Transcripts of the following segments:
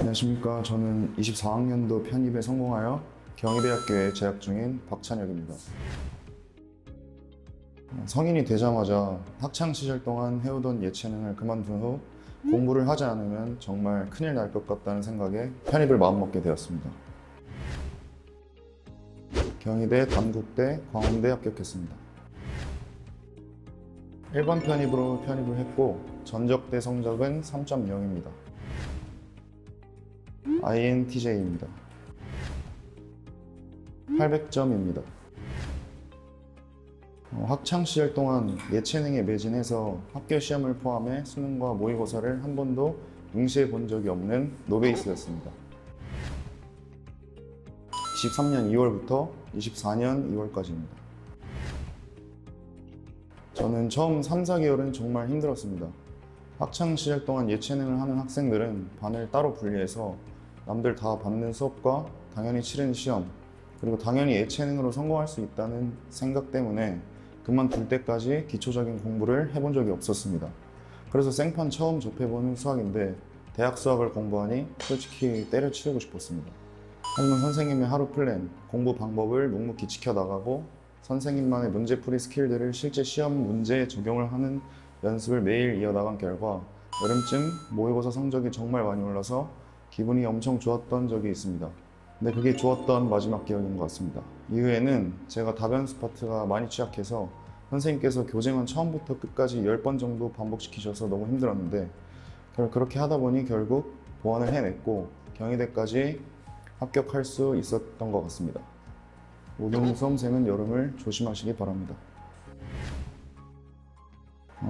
안녕하십니까. 저는 24학년도 편입에 성공하여 경희대학교에 재학 중인 박찬혁입니다. 성인이 되자마자 학창시절 동안 해오던 예체능을 그만둔 후 공부를 하지 않으면 정말 큰일 날 것 같다는 생각에 편입을 마음먹게 되었습니다. 경희대, 단국대, 광운대 합격했습니다. 일반 편입으로 편입을 했고 전적대 성적은 3.0입니다. INTJ입니다. 800점입니다. 학창시절 동안 예체능에 매진해서 학교 시험을 포함해 수능과 모의고사를 한 번도 응시해 본 적이 없는 노베이스였습니다. 23년 2월부터 24년 2월까지입니다. 저는 처음 3, 4개월은 정말 힘들었습니다. 학창시절 동안 예체능을 하는 학생들은 반을 따로 분리해서 남들 다 받는 수업과 당연히 치르는 시험, 그리고 당연히 예체능으로 성공할 수 있다는 생각 때문에 그만둘 때까지 기초적인 공부를 해본 적이 없었습니다. 그래서 생판 처음 접해보는 수학인데 대학 수학을 공부하니 솔직히 때려치우고 싶었습니다. 하지만 선생님의 하루 플랜, 공부 방법을 묵묵히 지켜나가고 선생님만의 문제풀이 스킬들을 실제 시험 문제에 적용을 하는 연습을 매일 이어나간 결과 여름쯤 모의고사 성적이 정말 많이 올라서 기분이 엄청 좋았던 적이 있습니다. 근데 그게 좋았던 마지막 기억인 것 같습니다. 이후에는 제가 답연습 파트가 많이 취약해서 선생님께서 교재만 처음부터 끝까지 10번 정도 반복시키셔서 너무 힘들었는데 그렇게 하다 보니 결국 보완을 해냈고 경희대까지 합격할 수 있었던 것 같습니다. 모든 수험생은 여름을 조심하시기 바랍니다.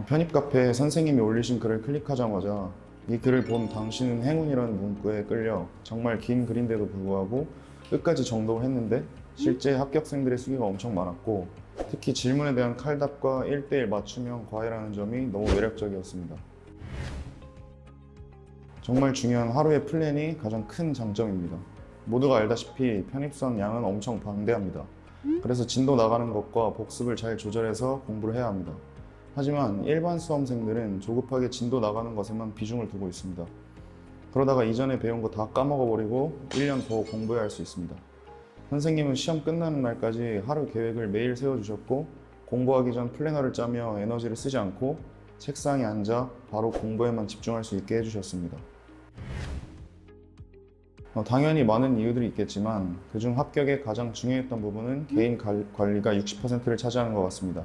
편입 카페에 선생님이 올리신 글을 클릭하자마자 이 글을 본 당신은 행운이라는 문구에 끌려 정말 긴 글인데도 불구하고 끝까지 정독을 했는데 실제 합격생들의 수기가 엄청 많았고 특히 질문에 대한 칼답과 1:1 맞춤형 과외라는 점이 너무 매력적이었습니다. 정말 중요한 하루의 플랜이 가장 큰 장점입니다. 모두가 알다시피 편입 수학 양은 엄청 방대합니다. 그래서 진도 나가는 것과 복습을 잘 조절해서 공부를 해야 합니다. 하지만 일반 수험생들은 조급하게 진도 나가는 것에만 비중을 두고 있습니다. 그러다가 이전에 배운 거 다 까먹어버리고 1년 더 공부해야 할 수 있습니다. 선생님은 시험 끝나는 날까지 하루 계획을 매일 세워주셨고 공부하기 전 플래너를 짜며 에너지를 쓰지 않고 책상에 앉아 바로 공부에만 집중할 수 있게 해주셨습니다. 당연히 많은 이유들이 있겠지만 그중 합격에 가장 중요했던 부분은 개인 관리가 60%를 차지하는 것 같습니다.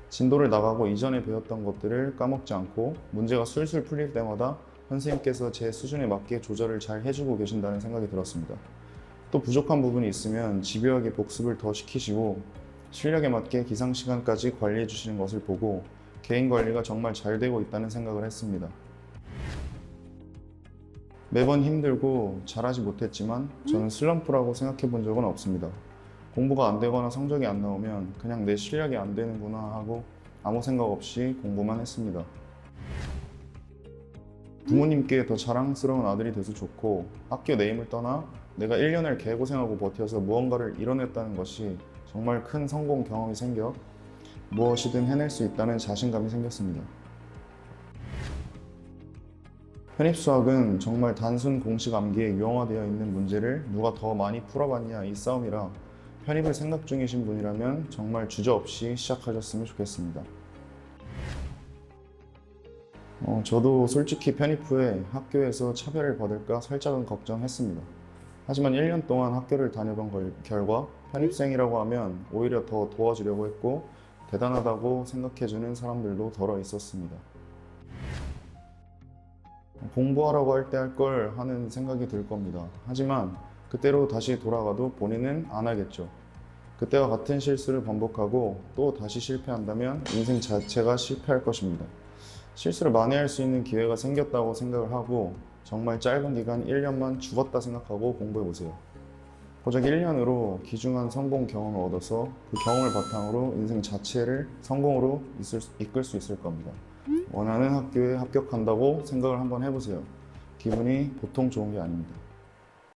진도를 나가고 이전에 배웠던 것들을 까먹지 않고 문제가 술술 풀릴 때마다 선생님께서 제 수준에 맞게 조절을 잘 해주고 계신다는 생각이 들었습니다. 또 부족한 부분이 있으면 집요하게 복습을 더 시키시고 실력에 맞게 기상 시간까지 관리해 주시는 것을 보고 개인 관리가 정말 잘 되고 있다는 생각을 했습니다. 매번 힘들고 잘하지 못했지만 저는 슬럼프라고 생각해 본 적은 없습니다. 공부가 안 되거나 성적이 안 나오면 그냥 내 실력이 안 되는구나 하고 아무 생각 없이 공부만 했습니다. 부모님께 더 자랑스러운 아들이 돼서 좋고 학교 네임을 떠나 내가 1년을 개고생하고 버텨서 무언가를 이뤄냈다는 것이 정말 큰 성공 경험이 생겨 무엇이든 해낼 수 있다는 자신감이 생겼습니다. 편입수학은 정말 단순 공식 암기에 유형화되어 있는 문제를 누가 더 많이 풀어봤냐 이 싸움이라 편입을 생각 중이신 분이라면 정말 주저없이 시작하셨으면 좋겠습니다. 저도 솔직히 편입 후에 학교에서 차별을 받을까 살짝은 걱정했습니다. 하지만 1년 동안 학교를 다녀본 결과 편입생이라고 하면 오히려 더 도와주려고 했고 대단하다고 생각해주는 사람들도 덜어 있었습니다. 공부하라고 할 때 할 걸 하는 생각이 들 겁니다. 하지만 그때로 다시 돌아가도 본인은 안 하겠죠. 그때와 같은 실수를 반복하고 또 다시 실패한다면 인생 자체가 실패할 것입니다. 실수를 만회할 수 있는 기회가 생겼다고 생각을 하고 정말 짧은 기간 1년만 죽었다 생각하고 공부해보세요. 고작 1년으로 귀중한 성공 경험을 얻어서 그 경험을 바탕으로 인생 자체를 성공으로 이끌 수 있을 겁니다. 원하는 학교에 합격한다고 생각을 한번 해보세요. 기분이 보통 좋은 게 아닙니다.